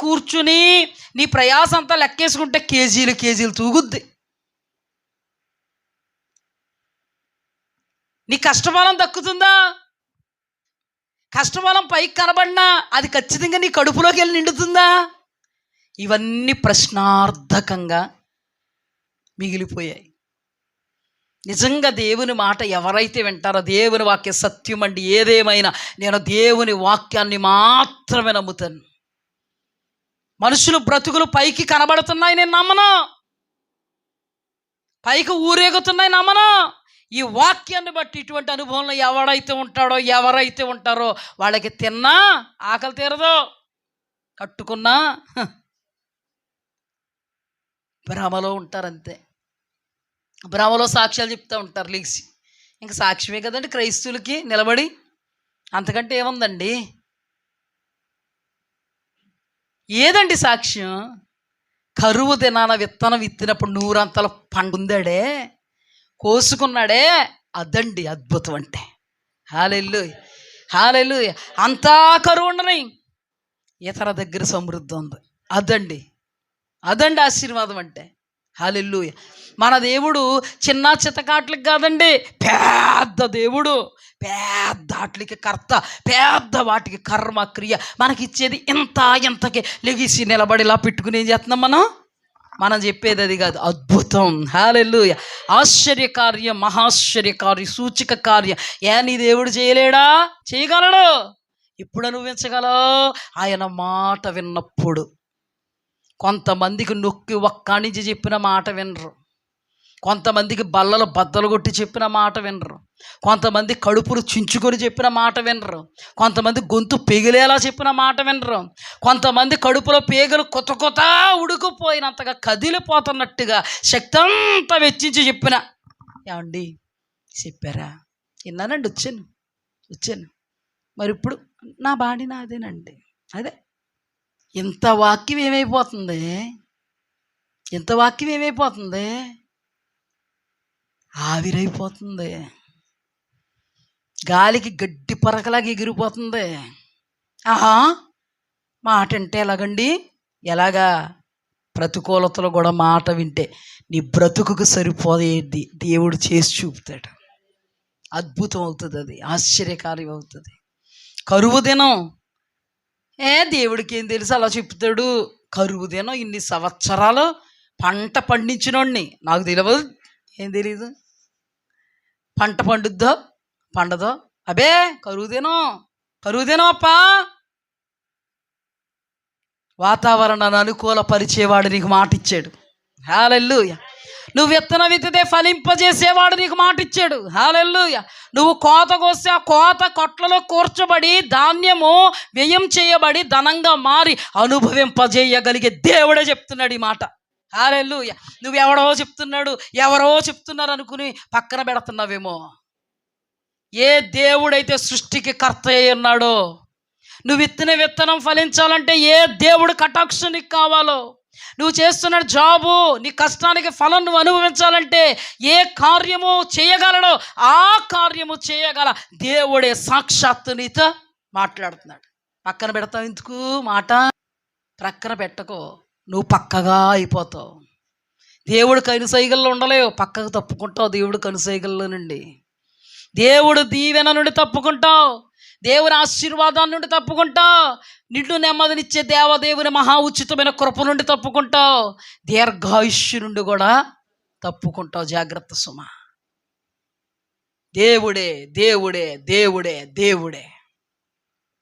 కూర్చుని నీ ప్రయాస అంతా లెక్కేసుకుంటే కేజీలు కేజీలు తూగుద్ది. నీ కష్టఫలం దక్కుతుందా? కష్టఫలం పైకి కనబడినా అది ఖచ్చితంగా నీ కడుపులోకి వెళ్ళి నిండుతుందా? ఇవన్నీ ప్రశ్నార్థకంగా మిగిలిపోయాయి. నిజంగా దేవుని మాట ఎవరైతే వింటారో, దేవుని వాక్య సత్యం అండి. ఏదేమైనా నేను దేవుని వాక్యాన్ని మాత్రమే నమ్ముతాను. మనుషులు బ్రతుకులు పైకి కనబడుతున్నాయి, నేను నమ్మను. పైకి ఊరేగుతున్నాయి, నమ్మను. ఈ వాక్యాన్ని బట్టి ఇటువంటి అనుభవంలో ఎవరైతే ఉంటారో వాళ్ళకి తిన్నా ఆకలి తీరదు, కట్టుకున్నా భ్రమలో ఉంటారంతే. భ్రమలో సాక్ష్యాలు చెప్తూ ఉంటారు లేచి. ఇంకా సాక్ష్యమే కదండి క్రైస్తవులకి నిలబడి, అంతకంటే ఏముందండి? ఏదండి సాక్ష్యం? కరువు దినాన విత్తనం విత్తినప్పుడు 100 పండుందాడే, కోసుకున్నాడే, అదండి అద్భుతం అంటే. హల్లెలూయా, హల్లెలూయా. అంతా కరువు ఉండని ఇతర దగ్గర సమృద్ధి ఉంది. అదండి ఆశీర్వాదం అంటే. హల్లెలూయా. మన దేవుడు చిన్న చితకాట్లకి కాదండి, పెద్ద దేవుడు, పెద్ద వాటికి కర్త, పెద్ద వాటికి కర్మ క్రియ మనకిచ్చేది. ఇంతకి లెగిసి నిలబడి ఇలా పెట్టుకుని ఏం చేస్తున్నాం మనం చెప్పేది అది కాదు, అద్భుతం. హల్లెలూయా. ఆశ్చర్యకార్యం, మహాశ్చర్యకార్యం, సూచక కార్యం. నీ దేవుడు చేయలేడా? చేయగలడు. ఎప్పుడు అనుభవించగలవు? ఆయన మాట విన్నప్పుడు. కొంతమందికి నొక్కి ఒక్కడి నుంచి చెప్పిన మాట వినరు, కొంతమందికి బల్లలు బద్దలు కొట్టి చెప్పిన మాట వినరు, కొంతమంది కడుపులు చించుకొని చెప్పిన మాట వినరు, కొంతమంది గొంతు పెగిలేలా చెప్పిన మాట వినరు, కొంతమంది కడుపులో పేగలు కొత్త ఉడుకుపోయినంతగా కదిలిపోతున్నట్టుగా శక్తి అంతా వెచ్చించి చెప్పిన. ఏమండి చెప్పారా? విన్నానండి, వచ్చాను. మరి ఇప్పుడు నా బాడీ నాదేనండి. అదే ఇంత వాక్యం ఏమైపోతుంది? ఆవిరైపోతుంది, గాలికి గడ్డి పరకలాగా ఎగిరిపోతుంది. మాట వింటే ఎలాగండి? ఎలాగా? ప్రతికూలతలు కూడా మాట వింటే నీ బ్రతుకుకు సరిపోయేది దేవుడు చేసి చూపుతాడు. అద్భుతం అవుతుంది, అది ఆశ్చర్యకార్యం అవుతుంది. కరువు దినం దేవుడికి ఏం తెలుసు అలా చెప్తాడు. కరువు దినం ఇన్ని సంవత్సరాలు పంట పండించినోడిని నాకు తెలియదు, ఏం తెలీదు. పంట పండదో అబే కరువు దినం అప్పా. వాతావరణాన్ని అనుకూలపరిచేవాడు నీకు మాట ఇచ్చాడు. హల్లెలూయా. నువ్వు విత్తనం విత్తితే ఫలింపజేసేవాడు నీకు మాట ఇచ్చాడు. హల్లెలూయా. నువ్వు కోత కోస్తే ఆ కోత కొట్లలో కూర్చబడి ధాన్యము వ్యయం చేయబడి ధనంగా మారి అనుభవింపజేయగలిగే దేవుడే చెప్తున్నాడు ఈ మాట. హల్లెలూయా. ఎవరో చెప్తున్నారు అనుకుని పక్కన పెడుతున్నావేమో. ఏ దేవుడైతే సృష్టికి కర్త అయి ఉన్నాడో, నువ్వు విత్తిన విత్తనం ఫలించాలంటే ఏ దేవుడు కటాక్షం నీకు కావాలో, నువ్వు చేస్తున్న జాబు నీ కష్టానికి ఫలం నువ్వు అనుభవించాలంటే ఏ కార్యము చేయగలడో ఆ కార్యము చేయగల దేవుడే సాక్షాత్తు నీతో మాట్లాడుతున్నాడు. పక్కన పెడతావు ఎందుకు మాట? ప్రక్కన పెట్టకో, నువ్వు పక్కగా అయిపోతావు. దేవుడు కనుసైగల్లో ఉండలేవు, పక్కకు తప్పుకుంటావు. దేవుడు కనుసైగల్లో నుండి, దేవుడు దీవెన నుండి తప్పుకుంటావు, దేవుని ఆశీర్వాదాన్ని నుండి తప్పుకుంటావు, నిన్ను నెమ్మదినిచ్చే దేవదేవుని మహా ఉచితమైన కృప నుండి తప్పుకుంటావు, దీర్ఘాయుష్యు నుండి కూడా తప్పుకుంటావు. జాగ్రత్త సుమ. దేవుడే దేవుడే దేవుడే దేవుడే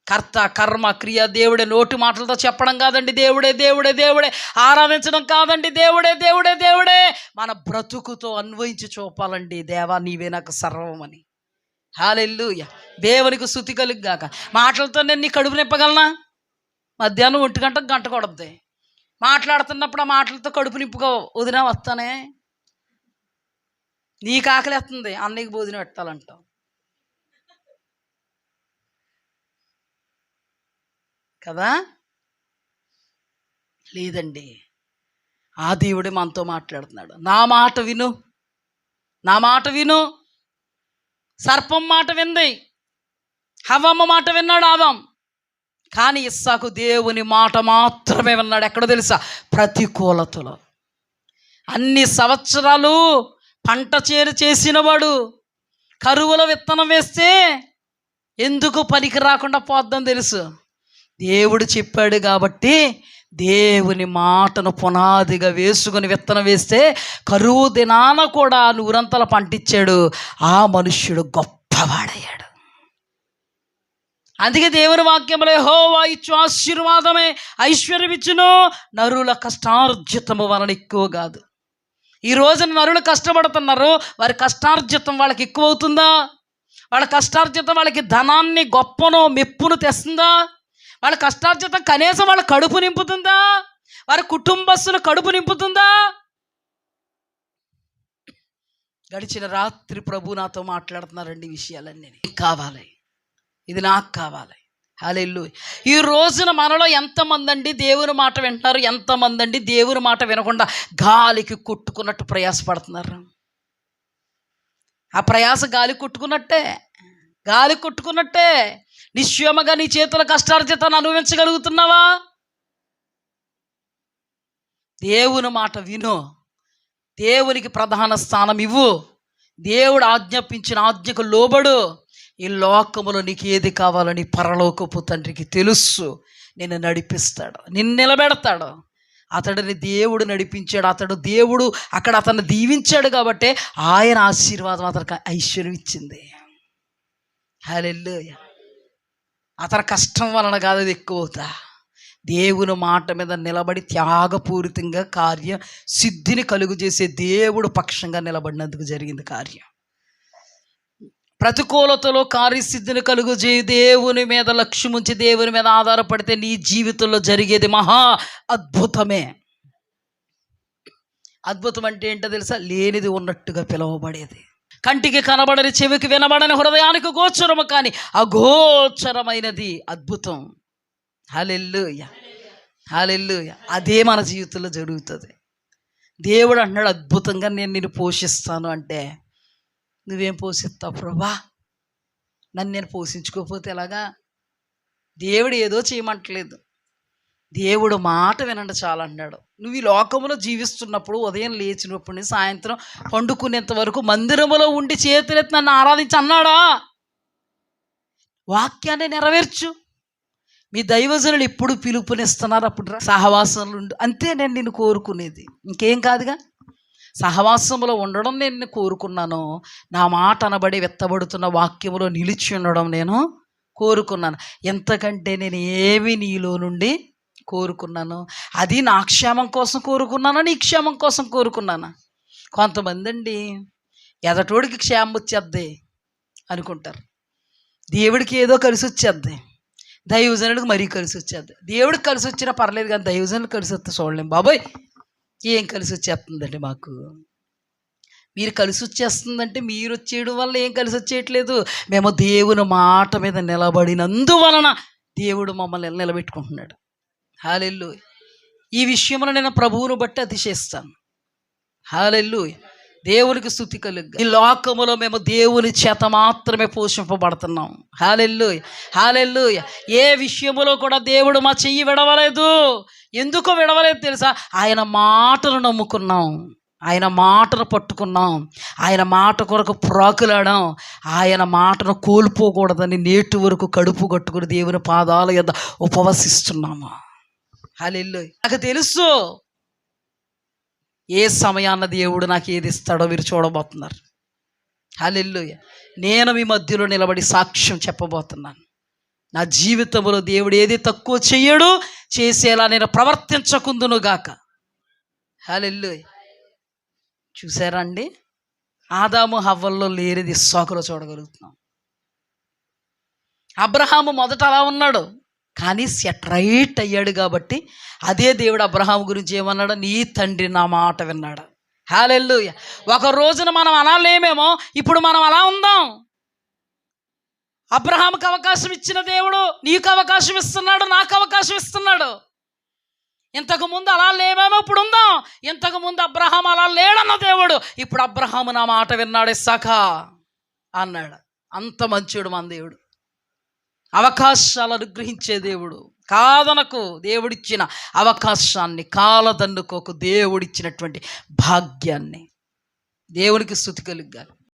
కర్త కర్మ క్రియ. దేవుడే నోటి మాటలతో చెప్పడం కాదండి, దేవుడే దేవుడే దేవుడే ఆరాధించడం కాదండి, దేవుడే దేవుడే దేవుడే మన బ్రతుకుతో అన్వయించి చూపాలండి. దేవా నీవే నాకు సర్వమని. హల్లెలూయా. దేవునికి స్తుతి కలుగుగాక. మాటలతో నేను నీ కడుపు నింపగలనా? మధ్యాహ్నం 1 గంటకు గంట కొడద్ది. మాట్లాడుతున్నప్పుడు ఆ మాటలతో కడుపు నింపుకో. వదినా వస్తానే, నీకు ఆకలి వస్తుంది, అన్నయ్యకి భోజనం పెట్టాలంటావు కదా. లేదండి, ఆ దేవుడే మనతో మాట్లాడుతున్నాడు. నా మాట విను. సర్పం మాట వింది, హవ్వమ్మ మాట విన్నాడు ఆదాం. కానీ ఇస్సాకు దేవుని మాట మాత్రమే విన్నాడు. ఎక్కడో తెలుసా? ప్రతికూలతలో. అన్ని సంవత్సరాలు పంట చేరు చేసినవాడు కరువులో విత్తనం వేస్తే ఎందుకు పనికి రాకుండా పోద్దని తెలుసు. దేవుడు చెప్పాడు కాబట్టి దేవుని మాటను పునాదిగా వేసుకుని విత్తనం వేస్తే కరువు దినాన కూడా నూరంతల పంటిచ్చాడు. ఆ మనుష్యుడు గొప్పవాడయ్యాడు. అందుకే దేవుని వాక్యంలో యెహోవా ఇచ్చు ఆశీర్వాదమే ఐశ్వర్యమిచ్చును, నరుల కష్టార్జితము వలన ఎక్కువ కాదు. ఈ రోజున నరులు కష్టపడుతున్నారు, వారి కష్టార్జితం వాళ్ళకి ఎక్కువ అవుతుందా? వాళ్ళ కష్టార్జితం వాళ్ళకి ధనాన్ని, గొప్పను, మెప్పును తెస్తుందా? వాళ్ళ కష్టార్జితం కనీసం వాళ్ళ కడుపు నింపుతుందా? వారి కుటుంబస్తులు కడుపు నింపుతుందా? గడిచిన రాత్రి ప్రభు నాతో మాట్లాడుతున్నారండి ఈ విషయాలన్నీ. కావాలి, ఇది నాకు కావాలి. హల్లెలూయా. ఈ రోజున మనలో ఎంతమంది అండి దేవుని మాట వింటున్నారు, ఎంతమంది అండి దేవుని మాట వినకుండా గాలికి కొట్టుకున్నట్టు ప్రయాసపడుతున్నారు? ఆ ప్రయాస గాలి కొట్టుకున్నట్టే, గాలి కొట్టుకున్నట్టే. నిశ్చయముగా నీ చేతుల కష్టార్జితాన్ని అనుభవించగలుగుతున్నావా? దేవుని మాట విను, దేవునికి ప్రధాన స్థానం ఇవ్వు, దేవుడు ఆజ్ఞాపించిన ఆజ్ఞకు లోబడు. ఈ లోకములో నీకు ఏది కావాలో నీ పరలోకపు తండ్రికి తెలుసు. నిన్ను నడిపిస్తాడు, నిన్ను నిలబెడతాడు. అతడిని దేవుడు నడిపించాడు. అతడు దేవుడు అక్కడ అతన్ని దీవించాడు కాబట్టి ఆయన ఆశీర్వాదం అతనికి ఐశ్వర్యం ఇచ్చింది. హల్లెలూయా. అతని కష్టం వలన కాదు అది ఎక్కువ అవుతా, దేవుని మాట మీద నిలబడి త్యాగపూరితంగా కార్య సిద్ధిని కలుగు చేసే దేవుడు పక్షంగా నిలబడినందుకు జరిగింది కార్యం. ప్రతికూలతలో కార్యసిద్ధిని కలుగు చేయి దేవుని మీద లక్ష్యం ఉంచి దేవుని మీద ఆధారపడితే నీ జీవితంలో జరిగేది మహా అద్భుతమే. అద్భుతం అంటే ఏంటో తెలుసా? లేనిది ఉన్నట్టుగా పిలువబడేది, కంటికి కనబడని, చెవికి వినబడని, హృదయానికి గోచరము కానీ అగోచరమైనది అద్భుతం. హల్లెలూయా, హల్లెలూయా. అదే మన జీవితంలో జరుగుతుంది. దేవుడు అంటున్నాడు, అద్భుతంగా నేను నిన్ను పోషిస్తాను అంటే నువ్వేం పోషిస్తావు ప్రభా? నన్ను నేను పోషించుకోకపోతే ఎలాగా? దేవుడు ఏదో చేయమంటలేదు, దేవుడు మాట వినండి చాలు అన్నాడు. నువ్వు ఈ లోకంలో జీవిస్తున్నప్పుడు ఉదయం లేచినప్పటి నుంచి సాయంత్రం పండుకునేంత వరకు మందిరంలో ఉండి చేతులెత్తి నన్ను ఆరాధించి అన్నాడా? వాక్యాన్ని నెరవేర్చు. మీ దైవజనులు ఎప్పుడు పిలుపునిస్తున్నారు, అప్పుడు సహవాసంలో ఉండు. అంతే నేను నిన్ను కోరుకునేది, ఇంకేం కాదుగా. సహవాసంలో ఉండడం నేను కోరుకున్నాను, నా మాట అనబడి వెత్తబడుతున్న వాక్యములో నిలిచి ఉండడం నేను కోరుకున్నాను. ఎంతకంటే నేను ఏమి నీలో నుండి కోరుకున్నాను? అది నా క్షేమం కోసం కోరుకున్నానా, నీ క్షేమం కోసం కోరుకున్నానా? కొంతమంది అండి ఎదటోడికి క్షేమం వచ్చేద్ది అనుకుంటారు, దేవుడికి ఏదో కలిసి వచ్చేద్ది, దైవజనుడికి మరీ కలిసి వచ్చేద్ది. దేవుడికి కలిసి వచ్చినా పర్లేదు కానీ దైవజనుడికి కలిసి వస్తే చూడలేం. బాబోయ్ ఏం కలిసి వచ్చేస్తుందండి మాకు? మీరు కలిసి వచ్చేస్తుందంటే మీరు వచ్చేయడం వల్ల ఏం కలిసి వచ్చేయట్లేదు, మేము దేవుని మాట మీద నిలబడినందువలన దేవుడు మమ్మల్ని నిలబెట్టుకుంటున్నాడు. హల్లెలూయా. ఈ విషయంలో నేను ప్రభువును బట్టి అతిశయిస్తాను. హల్లెలూయా. దేవునికి స్తుతి కలుగు. ఈ లోకములో మేము దేవుని చేత మాత్రమే పోషింపబడుతున్నాం. హల్లెలూయా, హల్లెలూయా. ఏ విషయములో కూడా దేవుడు మా చెయ్యి విడవలేదు. ఎందుకు విడవలేదు తెలుసా? ఆయన మాటను నమ్ముకున్నాం, ఆయన మాటను పట్టుకున్నాం, ఆయన మాట కొరకు ప్రాకులాడాం, ఆయన మాటను కోల్పోకూడదని నేటి వరకు కడుపు కట్టుకుని దేవుని పాదాల యొద్ద ఉపవసిస్తున్నాము. హల్లెలూయా. నాకు తెలుసు ఏ సమయాన్న దేవుడు నాకు ఏది ఇస్తాడో మీరు చూడబోతున్నారు. హల్లెలూయా. నేను మీ మధ్యలో నిలబడి సాక్ష్యం చెప్పబోతున్నాను. నా జీవితంలో దేవుడు ఏది తక్కువ చెయ్యడు, చేసేలా నేను ప్రవర్తించకుందును గాక. హల్లెలూయా. చూసారా అండి, ఆదాము హవ్వల్లో లేనిది ఇస్సాకులో చూడగలుగుతున్నాం. అబ్రహాము మొదట అలా ఉన్నాడు, కానీ సెట్ రైట్ అయ్యాడు కాబట్టి అదే దేవుడు అబ్రహాము గురించి ఏమన్నాడు? నీ తండ్రి నా మాట విన్నాడు. హల్లెలూయా. ఒక రోజున మనం అలా లేమేమో, ఇప్పుడు మనం అలా ఉందాం. అబ్రహాముకి అవకాశం ఇచ్చిన దేవుడు నీకు అవకాశం ఇస్తున్నాడు, నాకు అవకాశం ఇస్తున్నాడు. ఇంతకుముందు అలా లేమేమో, ఇప్పుడు ఉందాం. ఇంతకుముందు అబ్రహాం అలా లేడన్న దేవుడు ఇప్పుడు అబ్రహాము నా మాట విన్నాడు, ఇస్సాకా అన్నాడు. అంత మంచివాడు మన దేవుడు. అవకాశాలు అనుగ్రహించే దేవుడు. కాదనకు, దేవుడిచ్చిన అవకాశాన్ని కాలదన్నుకోకు, దేవుడిచ్చినటువంటి భాగ్యాన్ని. దేవునికి స్తుతి కలుగాలి.